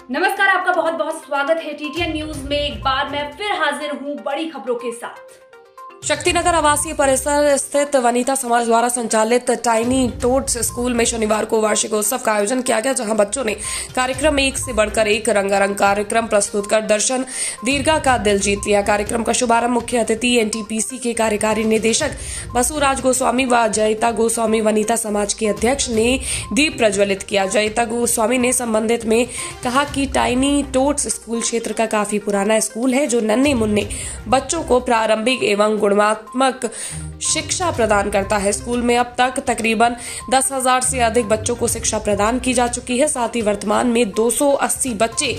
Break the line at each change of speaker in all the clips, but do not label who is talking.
नमस्कार, आपका बहुत बहुत स्वागत है टीटीएन न्यूज में। एक बार मैं फिर हाजिर हूं बड़ी खबरों के साथ।
शक्तिनगर आवासीय परिसर स्थित वनिता समाज द्वारा संचालित टाइनी टोट्स स्कूल में शनिवार को वार्षिकोत्सव का आयोजन किया गया, जहां बच्चों ने कार्यक्रम में एक से बढ़कर एक रंगारंग कार्यक्रम प्रस्तुत कर दर्शन दीर्घा का दिल जीत लिया। कार्यक्रम का शुभारंभ मुख्य अतिथि एनटीपीसी के कार्यकारी निदेशक बसुराज गोस्वामी व जयिता गोस्वामी वनिता समाज के अध्यक्ष ने दीप प्रज्वलित किया। जयिता गोस्वामी ने संबंधित में कहा कि टाइनी टोट्स स्कूल क्षेत्र का काफी पुराना स्कूल है, जो नन्हे मुन्ने बच्चों को प्रारंभिक एवं गुणात्मक शिक्षा प्रदान करता है। स्कूल में अब तक तकरीबन 10,000 से अधिक बच्चों को शिक्षा प्रदान की जा चुकी है। साथ ही वर्तमान में 280 बच्चे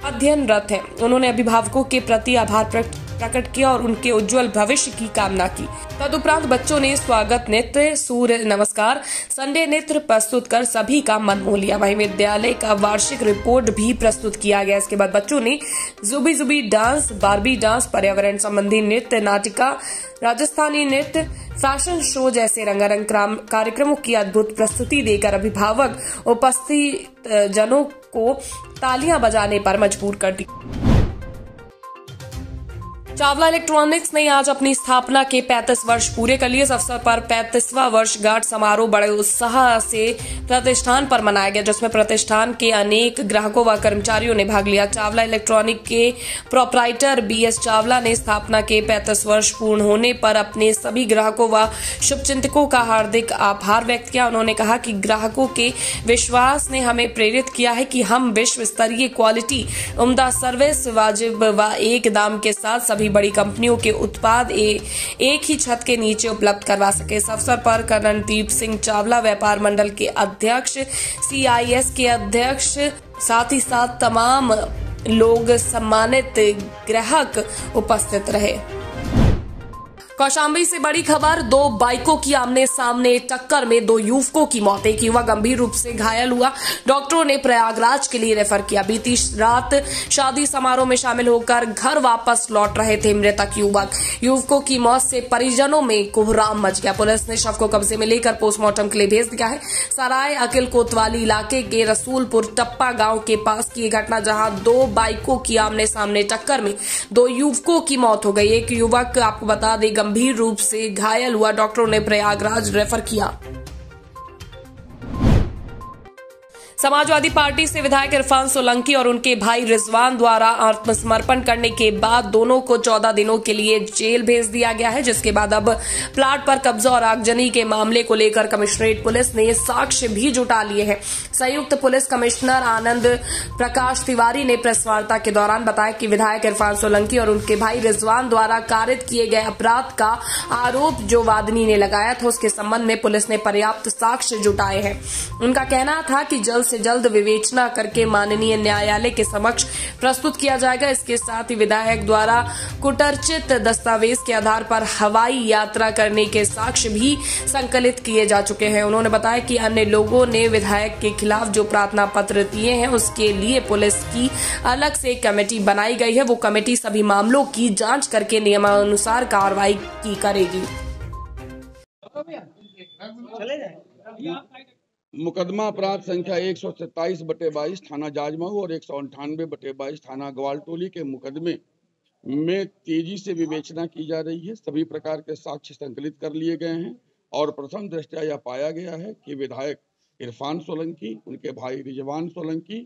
अध्ययनरत हैं। उन्होंने अभिभावकों के प्रति आभार प्रकट किया और उनके उज्जवल भविष्य की कामना की। तदुपरांत बच्चों ने स्वागत नृत्य, सूर्य नमस्कार, संडे नृत्य प्रस्तुत कर सभी का मन मोह लिया। वहीं विद्यालय का वार्षिक रिपोर्ट भी प्रस्तुत किया गया। इसके बाद बच्चों ने जुबी जुबी डांस, बारबी डांस, पर्यावरण संबंधी नृत्य, नाटिका, राजस्थानी नृत्य, फैशन शो जैसे रंगारंग कार्यक्रमों की अद्भुत प्रस्तुति देकर अभिभावक उपस्थित जनों को तालियां बजाने पर मजबूर कर दी। चावला इलेक्ट्रॉनिक्स ने आज अपनी स्थापना के 35 वर्ष पूरे कर लिए। इस अवसर पर 35वां वर्षगांठ समारोह बड़े उत्साह से प्रतिष्ठान पर मनाया गया, जिसमें प्रतिष्ठान के अनेक ग्राहकों व कर्मचारियों ने भाग लिया। चावला इलेक्ट्रॉनिक के प्रोप्राइटर बीएस चावला ने स्थापना के 35 वर्ष पूर्ण होने पर अपने सभी ग्राहकों व शुभचिंतकों का हार्दिक आभार व्यक्त किया। उन्होंने कहा कि ग्राहकों के विश्वास ने हमें प्रेरित किया है कि हम विश्व स्तरीय क्वालिटी, उम्दा सर्विस, वाजिब व एक दाम के साथ सभी बड़ी कंपनियों के उत्पाद एक ही छत के नीचे उपलब्ध करवा सके। इस अवसर पर करणदीप सिंह चावला व्यापार मंडल के अध्यक्ष, सीआईएस के अध्यक्ष, साथ ही साथ तमाम लोग, सम्मानित ग्राहक उपस्थित रहे। कौशाम्बी से बड़ी खबर, 2 बाइकों की आमने सामने टक्कर में 2 युवकों की मौत। एक युवक गंभीर रूप से घायल हुआ, डॉक्टरों ने प्रयागराज के लिए रेफर किया। बीती रात शादी समारोह में शामिल होकर घर वापस लौट रहे थे मृतक युवकों की मौत से परिजनों में कोहराम मच गया। पुलिस ने शव को कब्जे में लेकर पोस्टमार्टम के लिए भेज दिया है। सराय अकिल कोतवाली इलाके के रसूलपुर टप्पा गांव के पास की घटना, जहां 2 बाइकों की आमने सामने टक्कर में 2 युवकों की मौत हो गई। एक युवक, आपको बता दें, गंभीर रूप से घायल हुआ, डॉक्टरों ने प्रयागराज रेफर किया। समाजवादी पार्टी से विधायक इरफान सोलंकी और उनके भाई रिजवान द्वारा आत्मसमर्पण करने के बाद दोनों को 14 दिनों के लिए जेल भेज दिया गया है, जिसके बाद अब प्लाट पर कब्जा और आगजनी के मामले को लेकर कमिश्नरेट पुलिस ने साक्ष्य भी जुटा लिए हैं। संयुक्त पुलिस कमिश्नर आनंद प्रकाश तिवारी ने प्रेस वार्ता के दौरान बताया कि विधायक इरफान सोलंकी और उनके भाई रिजवान द्वारा कारित किए गए अपराध का आरोप जो वादनी ने लगाया था, उसके संबंध में पुलिस ने पर्याप्त साक्ष्य जुटाए हैं। उनका कहना था कि जल्द से जल्द विवेचना करके माननीय न्यायालय के समक्ष प्रस्तुत किया जाएगा। इसके साथ ही विधायक द्वारा कुटर्चित दस्तावेज के आधार पर हवाई यात्रा करने के साक्ष्य भी संकलित किए जा चुके हैं। उन्होंने बताया कि अन्य लोगों ने विधायक के खिलाफ जो प्रार्थना पत्र दिए हैं, उसके लिए पुलिस की अलग से कमेटी बनाई गई है। वो कमेटी सभी मामलों की जांच करके नियमानुसार कार्रवाई की करेगी।
मुकदमा अपराध संख्या 127/22 थाना जाजमऊ और 198/22 थाना ग्वालटोली के मुकदमे में तेजी से विवेचना की जा रही है। सभी प्रकार के साक्ष्य संकलित कर लिए गए हैं और प्रथम दृष्टया यह पाया गया है कि विधायक इरफान सोलंकी, उनके भाई रिजवान सोलंकी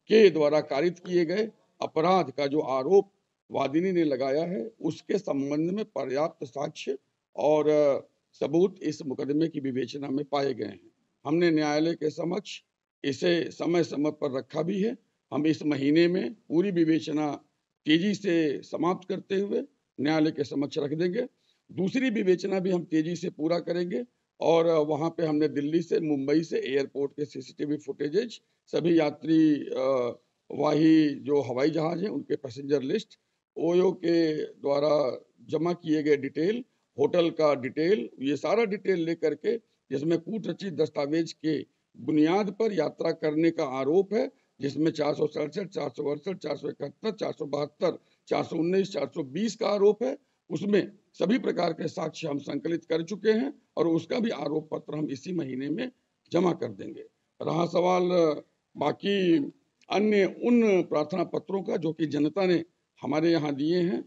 के द्वारा कारित किए गए अपराध का जो आरोप वादिनी ने लगाया है, उसके संबंध में पर्याप्त साक्ष्य और सबूत इस मुकदमे की विवेचना में पाए गए हैं। हमने न्यायालय के समक्ष इसे समय समय पर रखा भी है हम इस महीने में पूरी विवेचना तेजी से समाप्त करते हुए न्यायालय के समक्ष रख देंगे। दूसरी विवेचना भी हम तेजी से पूरा करेंगे और वहां पे हमने दिल्ली से, मुंबई से एयरपोर्ट के सीसीटीवी फुटेजेज, सभी यात्री वाही जो हवाई जहाज हैं उनके पैसेंजर लिस्ट, ओयो के द्वारा जमा किए गए डिटेल, होटल का डिटेल, ये सारा डिटेल लेकर के जिसमें कूट रचित दस्तावेज के बुनियाद पर यात्रा करने का आरोप है, जिसमें 467, 468, 471, 472, 419, 420 का आरोप है, उसमें सभी प्रकार के साक्ष्य हम संकलित कर चुके हैं और उसका भी आरोप पत्र हम इसी महीने में जमा कर देंगे। रहा सवाल बाकी अन्य उन प्रार्थना पत्रों का जो कि जनता ने हमारे यहाँ दिए हैं,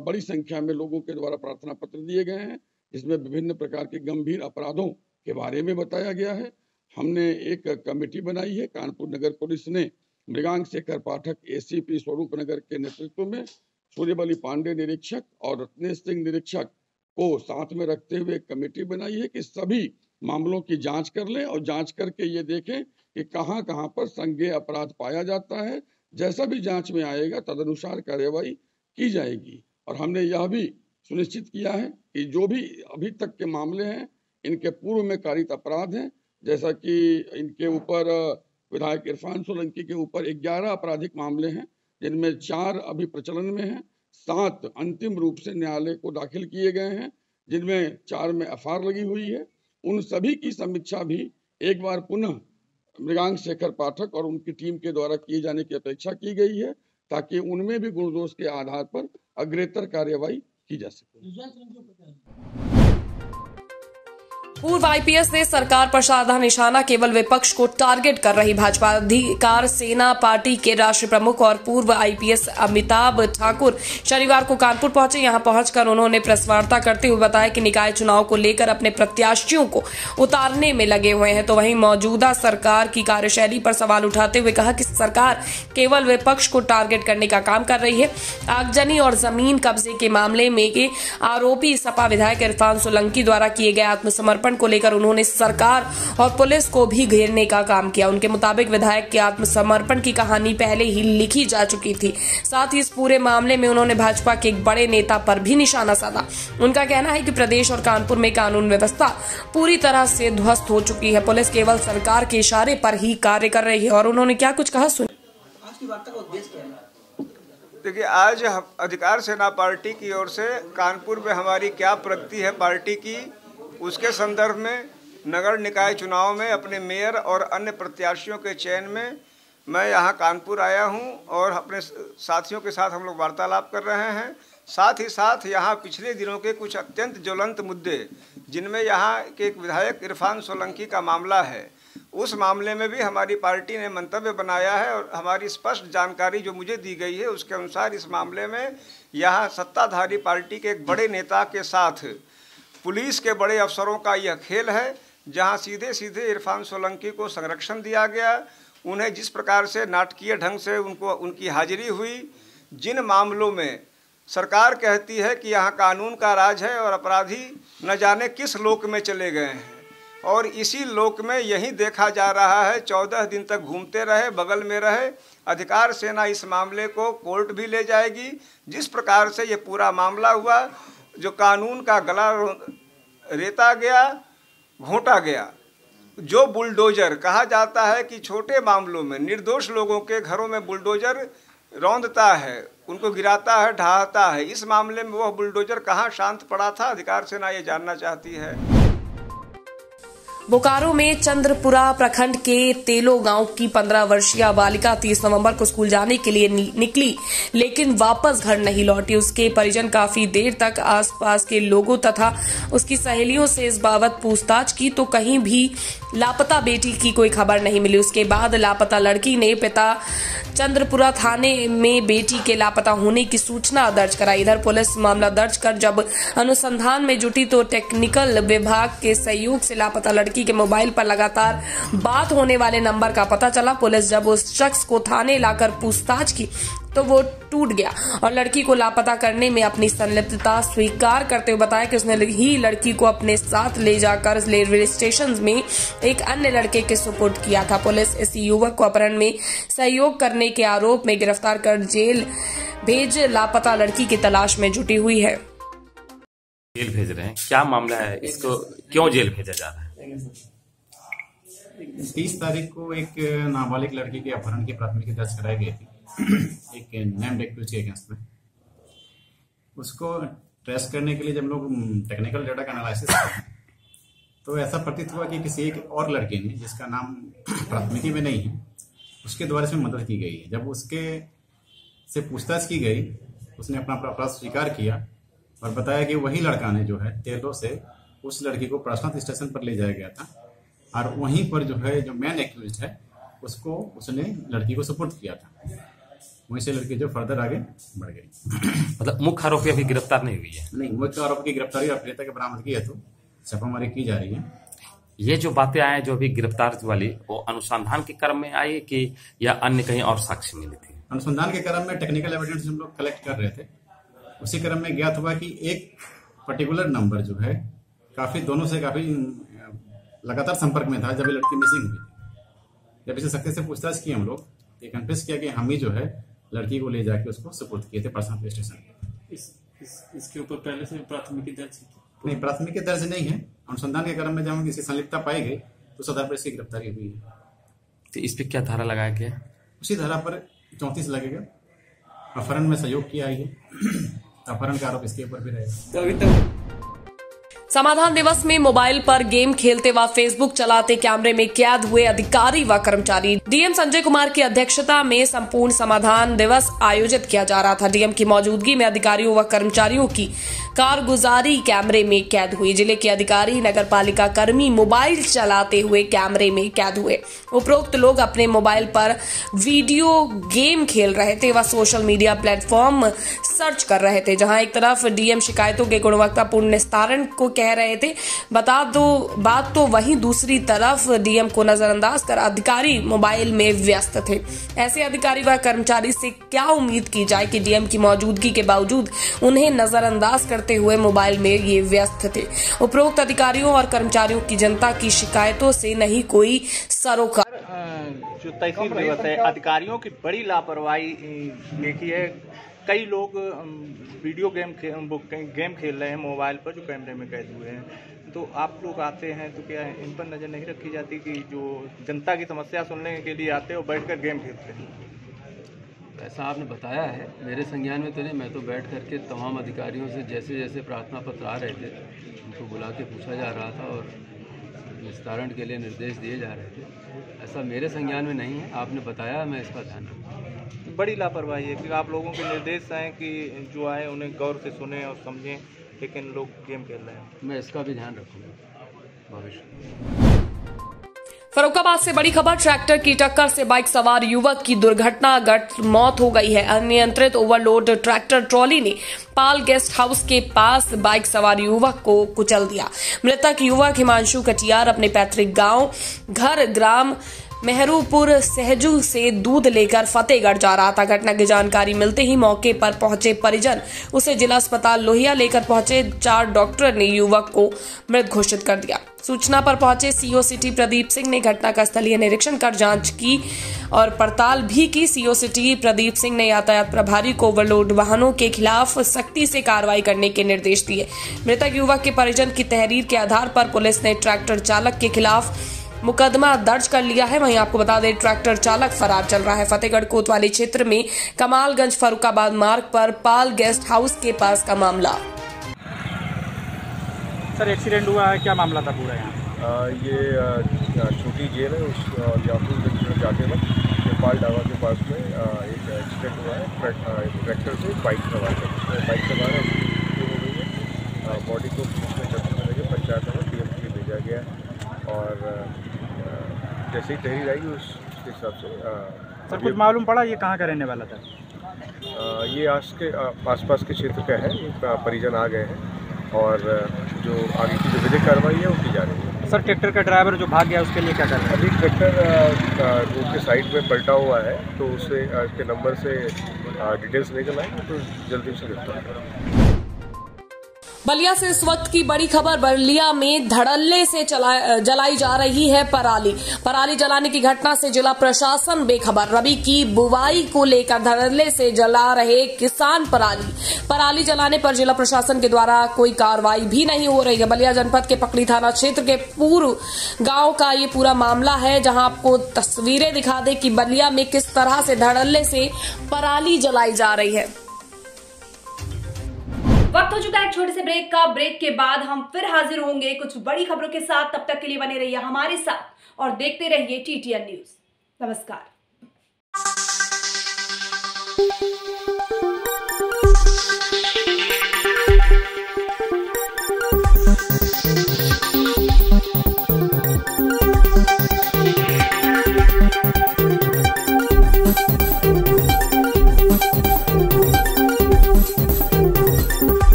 बड़ी संख्या में लोगों के द्वारा प्रार्थना पत्र दिए गए हैं, जिसमें विभिन्न प्रकार के गंभीर अपराधों के बारे में बताया गया है। हमने एक कमेटी बनाई है, कानपुर नगर पुलिस ने मृगांक शेखर पाठक एसीपी स्वरूप नगर के नेतृत्व में सूर्यबली पांडे निरीक्षक और रत्नेश सिंह निरीक्षक को साथ में रखते हुए एक कमेटी बनाई है कि सभी मामलों की जांच कर लें और जांच करके ये देखें कि कहां कहां पर संज्ञेय अपराध पाया जाता है। जैसा भी जांच में आएगा तदनुसार कार्यवाही की जाएगी। और हमने यह भी सुनिश्चित किया है कि जो भी अभी तक के मामले हैं इनके पूर्व में कारित अपराध हैं, जैसा कि इनके ऊपर विधायक इरफान सोलंकी के ऊपर 11 आपराधिक मामले हैं, जिनमें 4 अभी प्रचलन में हैं, 7 अंतिम रूप से न्यायालय को दाखिल किए गए हैं, जिनमें 4 में एफआईआर लगी हुई है। उन सभी की समीक्षा भी एक बार पुनः मृगांक शेखर पाठक और उनकी टीम के द्वारा किए जाने की अपेक्षा की गई है, ताकि उनमें भी गुण दोष के आधार पर अग्रेतर कार्यवाही की जा सके।
पूर्व आईपीएस ने सरकार पर साधा निशाना, केवल विपक्ष को टारगेट कर रही भाजपा। अधिकार सेना पार्टी के राष्ट्रीय प्रमुख और पूर्व आईपीएस अमिताभ ठाकुर शनिवार को कानपुर पहुंचे। यहां पहुंचकर उन्होंने प्रेस वार्ता करते हुए बताया कि निकाय चुनाव को लेकर अपने प्रत्याशियों को उतारने में लगे हुए हैं। तो वहीं मौजूदा सरकार की कार्यशैली पर सवाल उठाते हुए कहा कि सरकार केवल विपक्ष को टारगेट करने का काम कर रही है। आगजनी और जमीन कब्जे के मामले में आरोपी सपा विधायक इरफान सोलंकी द्वारा किए गए आत्मसमर्पण को लेकर उन्होंने सरकार और पुलिस को भी घेरने का काम किया। उनके मुताबिक विधायक के आत्मसमर्पण की कहानी पहले ही लिखी जा चुकी थी। साथ ही इस पूरे मामले में उन्होंने भाजपा के एक बड़े नेता पर भी निशाना साधा। उनका कहना है कि प्रदेश और कानपुर में कानून व्यवस्था पूरी तरह से ध्वस्त हो चुकी है। पुलिस केवल सरकार के इशारे पर ही कार्य कर रही है। और उन्होंने क्या कुछ कहा, सुनिए।
आज की वार्ता का उद्देश्य क्या है?
देखिए, आज अधिकार सेना पार्टी की ओर से कानपुर में हमारी क्या प्रगति है पार्टी की, उसके संदर्भ में नगर निकाय चुनाव में अपने मेयर और अन्य प्रत्याशियों के चयन में मैं यहाँ कानपुर आया हूँ और अपने साथियों के साथ हम लोग वार्तालाप कर रहे हैं। साथ ही साथ यहाँ पिछले दिनों के कुछ अत्यंत ज्वलंत मुद्दे, जिनमें यहाँ के एक विधायक इरफान सोलंकी का मामला है, उस मामले में भी हमारी पार्टी ने मंतव्य बनाया है और हमारी स्पष्ट जानकारी जो मुझे दी गई है उसके अनुसार इस मामले में यहाँ सत्ताधारी पार्टी के एक बड़े नेता के साथ पुलिस के बड़े अफसरों का यह खेल है, जहां सीधे सीधे इरफान सोलंकी को संरक्षण दिया गया। उन्हें जिस प्रकार से नाटकीय ढंग से उनकी हाजिरी हुई, जिन मामलों में सरकार कहती है कि यहाँ कानून का राज है और अपराधी न जाने किस लोक में चले गए हैं, और इसी लोक में यही देखा जा रहा है 14 दिन तक घूमते रहे, बगल में रहे। अधिकार सेना इस मामले को कोर्ट भी ले जाएगी। जिस प्रकार से ये पूरा मामला हुआ, जो कानून का गला रेता गया, घोंटा गया, जो बुलडोजर कहा जाता है कि छोटे मामलों में निर्दोष लोगों के घरों में बुलडोजर रौंदता है, उनको गिराता है, ढहाता है, इस मामले में वह बुलडोजर कहाँ शांत पड़ा था, अधिकार सेना ये जानना चाहती है।
बोकारो में चंद्रपुरा प्रखंड के तेलो गांव की 15 वर्षीय बालिका 30 नवंबर को स्कूल जाने के लिए निकली, लेकिन वापस घर नहीं लौटी। उसके परिजन काफी देर तक आसपास के लोगों तथा उसकी सहेलियों से इस बाबत पूछताछ की तो कहीं भी लापता बेटी की कोई खबर नहीं मिली। उसके बाद लापता लड़की ने पिता चंद्रपुरा थाने में बेटी के लापता होने की सूचना दर्ज कराई। इधर पुलिस मामला दर्ज कर जब अनुसंधान में जुटी तो टेक्निकल विभाग के सहयोग से लापता लड़की के मोबाइल पर लगातार बात होने वाले नंबर का पता चला। पुलिस जब उस शख्स को थाने लाकर पूछताछ की तो वो टूट गया और लड़की को लापता करने में अपनी संलिप्तता स्वीकार करते हुए बताया कि उसने ही लड़की को अपने साथ ले जाकर रेलवे स्टेशन में एक अन्य लड़के के सुपुर्द किया था। पुलिस इस युवक को अपहरण में सहयोग करने के आरोप में गिरफ्तार कर जेल भेज लापता लड़की की तलाश में जुटी हुई है।
जेल भेज रहे हैं, क्या मामला है, इसको क्यों जेल भेजा जा रहा है?
30 तारीख को एक नाबालिग लड़की के अपहरण की प्राथमिकी दर्ज कराई गई थी एक नेम्ड एक्यूज के अगेंस्ट में। उसको ट्रेस करने के लिए जब लोग टेक्निकल डाटा का एनालिसिस किए तो ऐसा प्रतीत हुआ कि किसी एक और लड़के ने, जिसका नाम प्राथमिकी में नहीं है, उसके द्वारा इसमें मदद की गई है। जब उसके से पूछताछ की गई, उसने अपना अपराध स्वीकार किया और बताया कि वही लड़का ने जो है तेलो से उस लड़की को प्रार्थना स्टेशन पर ले जाया गया था और वहीं पर जो है जो मेन एक्यूज है उसको उसने लड़की को सुपुर्द किया था। वहीं से लड़की जो फर्दर आगे बढ़ गई।
मतलब मुख्य आरोपी अभी गिरफ्तार नहीं हुई है?
नहीं, मुख्य आरोपी की गिरफ्तारी और अभिनेता की बरामदगी है तो छापामारी की जा रही है।
ये जो बातें आए जो अभी गिरफ्तार वाली, वो अनुसंधान के क्रम में आई कि या अन्य कहीं और साक्ष्य मिली थी?
अनुसंधान के क्रम में टेक्निकल एविडेंस हम लोग कलेक्ट कर रहे थे। उसी क्रम में ज्ञात हुआ कि एक पर्टिकुलर नंबर जो है दोनों से काफी लगातार संपर्क में था जब ये लड़की मिसिंग हुई थी। जब इसे सख्ती से पूछताछ की हम लोग, ये कन्फेस किया कि हम ही जो है लड़की को ले जाके उसको सुपुर्द किए थे पर्सनल पुलिस स्टेशन।
इसके ऊपर पहले से प्राथमिकी दर्ज
नहीं, प्राथमिकी दर्ज नहीं है। अनुसंधान के क्रम में जब इसकी संलिप्तता पाई गई तो सदर पर इसकी गिरफ्तारी हुई है।
तो इस पे क्या धारा लगाया गया?
उसी धारा पर 34 लगेगा। अपहरण में सहयोग किया है, अपहरण का आरोप इसके ऊपर भी रहेगा।
तो अभी तक
समाधान दिवस में मोबाइल पर गेम खेलते व फेसबुक चलाते कैमरे में कैद हुए अधिकारी व कर्मचारी। डीएम संजय कुमार की अध्यक्षता में संपूर्ण समाधान दिवस आयोजित किया जा रहा था। डीएम की मौजूदगी में अधिकारियों व कर्मचारियों की कारगुजारी कैमरे में कैद हुई। जिले के अधिकारी, नगर पालिका कर्मी मोबाइल चलाते हुए कैमरे में कैद हुए। उपरोक्त लोग अपने मोबाइल पर वीडियो गेम खेल रहे थे व सोशल मीडिया प्लेटफॉर्म सर्च कर रहे थे। जहां एक तरफ डीएम शिकायतों के गुणवत्तापूर्ण निस्तारण को कह रहे थे, बता दो बात, तो वहीं दूसरी तरफ डीएम को नजरअंदाज कर अधिकारी मोबाइल में व्यस्त थे। ऐसे अधिकारी व कर्मचारी से क्या उम्मीद की जाए कि डीएम की मौजूदगी के बावजूद उन्हें नजरअंदाज करते हुए मोबाइल में ये व्यस्त थे। उपरोक्त अधिकारियों और कर्मचारियों की जनता की शिकायतों से नहीं कोई सरोकार।
जो तहसील दिवस है, अधिकारियों की बड़ी लापरवाही देखी है। कई लोग वीडियो गेम खेल रहे हैं मोबाइल पर, जो कैमरे में कैद हुए हैं। तो आप लोग आते हैं तो क्या इन पर नज़र नहीं रखी जाती कि जो जनता की समस्या सुनने के लिए आते हैं और बैठकर गेम खेलते हैं?
ऐसा आपने बताया है, मेरे संज्ञान में तो नहीं। मैं तो बैठ करके तमाम अधिकारियों से जैसे जैसे प्रार्थना पत्र आ रहे थे उनको बुला के पूछा जा रहा था और निस्तारण के लिए निर्देश दिए जा रहे थे। ऐसा मेरे संज्ञान में नहीं है, आपने बताया, मैं इसका ध्यान रखूँगा।
बड़ी लापरवाही है कि आप लोगों के निर्देश हैं कि जो आए उन्हें गौर से सुने और समझें, लेकिन लोग गेम खेल रहे हैं।
मैं इसका भी ध्यान रखूँगा भविष्य।
फर्रुखाबाद से बड़ी खबर, ट्रैक्टर की टक्कर से बाइक सवार युवक की दुर्घटनाग्रस्त मौत हो गई है। अनियंत्रित ओवरलोड ट्रैक्टर ट्रॉली ने पाल गेस्ट हाउस के पास बाइक सवार युवक को कुचल दिया। मृतक युवक हिमांशु कटियार अपने पैतृक गांव घर ग्राम मेहरूपुर सहजू से दूध लेकर फतेहगढ़ जा रहा था। घटना की जानकारी मिलते ही मौके पर पहुंचे परिजन उसे जिला अस्पताल लोहिया लेकर पहुंचे। 4 डॉक्टर ने युवक को मृत घोषित कर दिया। सूचना पर पहुंचे सीओ सिटी प्रदीप सिंह ने घटना का स्थलीय निरीक्षण कर जांच की और पड़ताल भी की। सीओ सिटी प्रदीप सिंह ने यातायात प्रभारी को ओवरलोड वाहनों के खिलाफ सख्ती से कार्रवाई करने के निर्देश दिए। मृतक युवक के परिजन की तहरीर के आधार पर पुलिस ने ट्रैक्टर चालक के खिलाफ मुकदमा दर्ज कर लिया है। वहीं आपको बता दें, ट्रैक्टर चालक फरार चल रहा है। फतेहगढ़ कोतवाली क्षेत्र में कमालगंज फर्रुखाबाद मार्ग पर पाल गेस्ट हाउस के पास का मामला।
सर, एक्सीडेंट हुआ है, क्या मामला था पूरा यहाँ?
ये छोटी जेल है, उस याकूबगंज में जाते वक्त नेपाल ढाबा के पास में एक एक्सीडेंट हुआ है ट्रैक्टर से बाइक सवार है, उसकी हो गई है। बॉडी को पुलिस में जब्त करने के पंचायत में डीएम के भेजा गया और जैसे ही तहरीर आई उसके हिसाब से
सर कुछ मालूम पड़ा ये कहाँ का रहने वाला था?
ये आसपास के क्षेत्र का है। परिजन आ गए हैं और जो आगे की जो विधिक कार्रवाई है वो की जा रही है।
सर ट्रैक्टर का ड्राइवर जो भाग गया उसके लिए क्या कर रहे हैं?
अभी ट्रैक्टर रोड के साइड में पलटा हुआ है, तो उससे के नंबर से डिटेल्स निकल आएंगे, तो जल्दी से गिरफ्तार करेंगे।
बलिया से इस वक्त की बड़ी खबर। बलिया में धड़ल्ले से जलाई जा रही है पराली जलाने की घटना से जिला प्रशासन बेखबर। रबी की बुवाई को लेकर धड़ल्ले से जला रहे किसान पराली जलाने पर जिला प्रशासन के द्वारा कोई कार्रवाई भी नहीं हो रही है। बलिया जनपद के पकड़ी थाना क्षेत्र के पूर्व गांव का ये पूरा मामला है, जहां आपको तस्वीरें दिखा दे कि बलिया में किस तरह से धड़ल्ले से पराली जलाई जा रही है।
वक्त हो चुका है एक छोटे से ब्रेक का। ब्रेक के बाद हम फिर हाजिर होंगे कुछ बड़ी खबरों के साथ। तब तक के लिए बने रहिए हमारे साथ और देखते रहिए TTN न्यूज। नमस्कार।